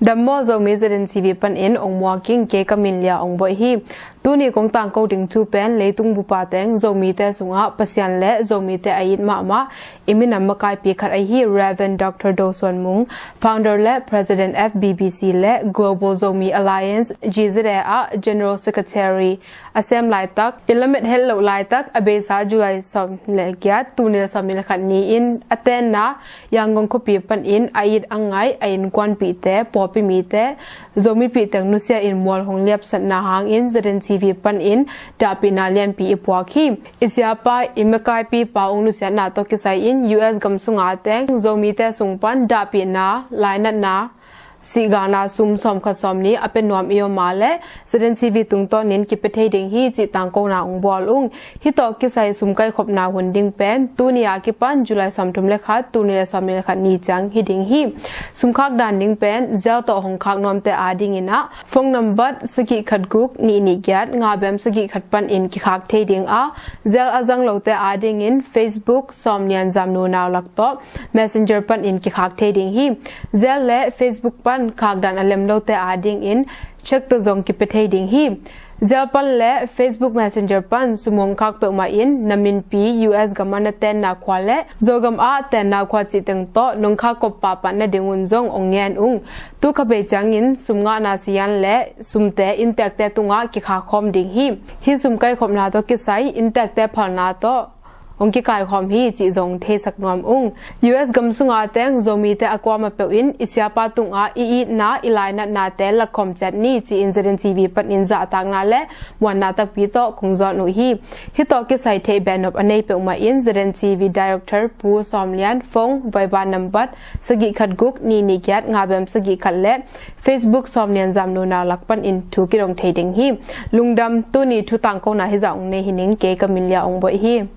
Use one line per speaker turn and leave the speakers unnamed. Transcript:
ดัมโมโซมิเซเดนซีวีปันเอ็นองมัวกิ้งเกกามินเลียองบอยฮีตัวนี้กงต่างเขาดึงชูเป็นเลยตุงบุปผาแตงโซมีแต่สุงะปัสยันและโซมีแต่อายิดมาอิมินำมากายปีขัดไอฮี Reverend Dr. Do Suan Mung Founder และ President FBBC และ Global Zomi Alliance GZA General Secretary อาเซมไลตักอิลเมตเฮลโลไลตักอเบซาจุไลซอมเลกียตูเนลซอมิลขัดนี้อินอเตนนะยังงงคปีปันอินอายิดอังไงอายินกวนปีแต่ปอปีมีแต่โซมีปีแต่งนุเซียอินมัวลของเลียบสันนาหางอินเซเดนซีวีปันอินดาปินาเลียนปีอิปวาคีอิสยาปาอิมกายปีปาองนุเซียนาโตกิไซอิน US กัมสุงอาแตงโซมีแต่สุงปันดาปินาไลนัดนาSihgalna sum som kha som ni apen nom iyo ma le siden cv tung to nin ki pe thei ding hi chi Tangkona ong bol ung hi to ki sai sum Kaihkhop na hun ding pen tu ni ya ki pan July som thum le kha tu ni le som le kha ni chang hi ding hi sum khak dan ding pen zel to hong khak nom te a ding ina phone number sagi khat guk ni gyat nga bem sagi khat pan in ki khak thei ding a zel azang lo te a ding in Facebook som nian zam nu naw lak to messenger pan in ki khak thei ding hi zel le Facebook pan khak dan alem lo te ading in check to zong ki pe thei ding hi zel pan le Facebook Messenger pan sumong khak pe ma in namin pi US gamana ten na khwale zogam a ten na khwa chi teng to nong kha kop pa pa na dingun zong ongen ung tu kha be chang in sumnga na sian le sumte intek te tunga ki kha khom ding hi sum Kaihkhop na to ki sai intek te phal na toองค์การความฮีจีจงเทสักนวมอง US กำสุงอาแตงโซมีแต่อากวามาเปอินอิสยาปาตุงอาอีนาอิไลนัดนาแต่ละคอมจัดนี่จีอินเซเดนซีวีปันอินจะต่างนาและวันนาตักปีโตคงจอนุฮีฮิตอกิไซเทแบนอบอันในเปอมาอินเซเดนซีวีดีเรคเตอร์ผู้สอมเลียนฟงไวบานนัมบัดสกิขัดกุกนีนิกยัดงาเบมสกิขัดและ Facebook สอมเลียนจำนูนาลักปันอินทุกิรงเทดิงฮีลุงดำตุนีทุตังโกนาฮิจองในหินิงเกกามิลยาองบอยฮี